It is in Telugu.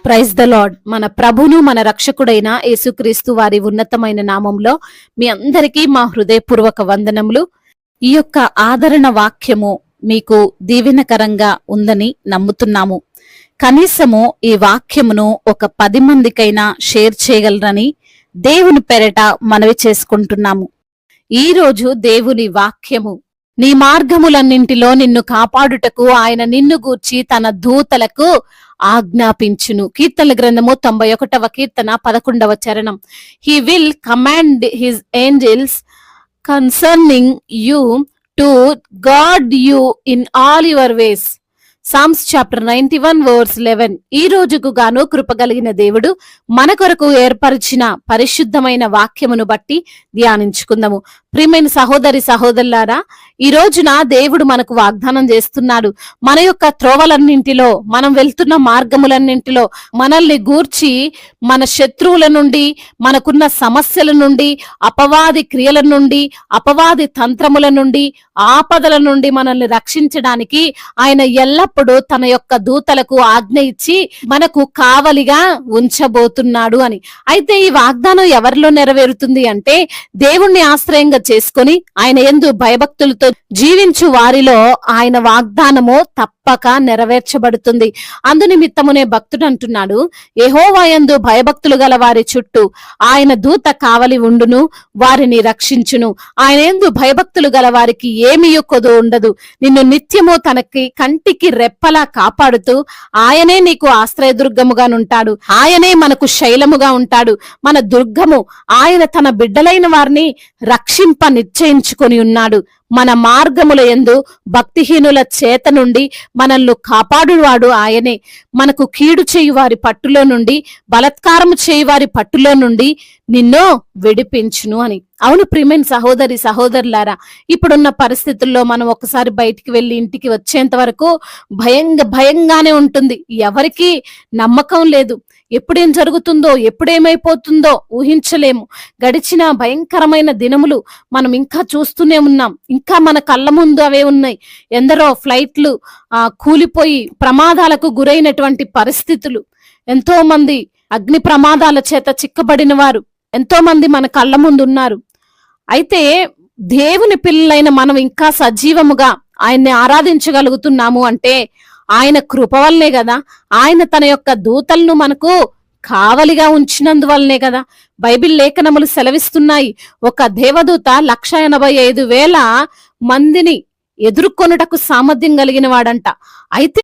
Praise the lord. మన ప్రభును మన రక్షకుడైన యేసుక్రీస్తు వారి ఉన్నతమైన నామంలో మీ అందరికీ మా హృదయపూర్వక వందనములు. ఈ యొక్క ఆదరణ వాక్యము మీకు దీవెనకరంగా ఉందని నమ్ముతున్నాము. కనీసము ఈ వాక్యమును ఒక 10 మందికైనా షేర్ చేయగలరని దేవుని పేరట మనవి చేసుకుంటున్నాము. ఈ రోజు దేవుని వాక్యము, నీ మార్గములన్నింటిలో నిన్ను కాపాడుటకు ఆయన నిన్ను గూర్చి తన దూతలకు ఆజ్ఞాపించును. కీర్తనల గ్రంథము 91వ కీర్తన 11వ చరణం. He will command his angels concerning you to guard you in all your ways. Psalms chapter 91 verse 11. ఈ రోజుకు గాను కృపగలిగిన దేవుడు మన కొరకు ఏర్పరిచిన పరిశుద్ధమైన వాక్యమును బట్టి ధ్యానించుకుందాము. ప్రియమైన సహోదరి సహోదరులారా, ఈ రోజున దేవుడు మనకు వాగ్దానం చేస్తున్నాడు. మన యొక్క త్రోవలన్నింటిలో, మనం వెళ్తున్న మార్గములన్నింటిలో మనల్ని గూర్చి మన శత్రువుల నుండి, మనకున్న సమస్యల నుండి, అపవాది క్రియల నుండి, అపవాది తంత్రముల నుండి, ఆపదల నుండి మనల్ని రక్షించడానికి ఆయన ఎల్లప్పుడూ తన యొక్క దూతలకు ఆజ్ఞ ఇచ్చి మనకు కావలిగా ఉంచబోతున్నాడు అని. అయితే ఈ వాగ్దానం ఎవరిలో నెరవేరుతుంది అంటే, దేవుణ్ణి ఆశ్రయంగా చేసుకొని ఆయన యందు భయభక్తులతో జీవించు వారిలో ఆయన వాగ్దానము తప్పక నెరవేర్చబడుతుంది. అందునిమిత్తమునే భక్తుడు అంటున్నాడు, యెహోవా యందు భయభక్తులు గల వారి చుట్టూ ఆయన దూత కావలి ఉండును, వారిని రక్షించును. ఆయన యందు భయభక్తులు గల వారికి ఏమీయూ కొదువ ఉండదు. నిన్ను నిత్యము తనకి కంటికి రెప్పలా కాపాడుతూ ఆయనే నీకు ఆశ్రయదుర్గముగానుంటాడు. ఆయనే మనకు శైలముగా ఉంటాడు, మన దుర్గము. ఆయన తన బిడ్డలైన వారిని రక్షింప నిశ్చయించుకొని ఉన్నాడు. మన మార్గముల యందు భక్తిహీనుల చేత నుండి మనల్ని కాపాడువాడు ఆయనే. మనకు కీడు చేయు వారి పట్టులో నుండి, బలత్కారము చేయు వారి పట్టులో నుండి నిన్ను విడిపించును అని. అవును ప్రియమైన సహోదరి సహోదరులారా, ఇప్పుడున్న పరిస్థితుల్లో మనం ఒకసారి బయటికి వెళ్ళి ఇంటికి వచ్చేంత వరకు భయంగానే ఉంటుంది. ఎవరికి నమ్మకం లేదు. ఎప్పుడేం జరుగుతుందో, ఎప్పుడేమైపోతుందో ఊహించలేము. గడిచిన భయంకరమైన దినములు మనం ఇంకా చూస్తూనే ఉన్నాం. ఇంకా మన కళ్ళ ముందు అవే ఉన్నాయి. ఎందరో ఫ్లైట్లు కూలిపోయి ప్రమాదాలకు గురైనటువంటి పరిస్థితులు, ఎంతో మంది అగ్ని ప్రమాదాల చేత చిక్కబడిన వారు ఎంతో మంది మన కళ్ళ ముందు ఉన్నారు. అయితే దేవుని పిల్లలైన మనం ఇంకా సజీవముగా ఆయన్ని ఆరాధించగలుగుతున్నాము అంటే ఆయన కృప వల్లనే కదా. ఆయన తన యొక్క దూతలను మనకు కావలిగా ఉంచినందువల్లనే కదా. బైబిల్ లేఖనములు సెలవిస్తున్నాయి, ఒక దేవదూత 185,000 మందిని ఎదుర్కొనుటకు సామర్థ్యం కలిగిన వాడంట. అయితే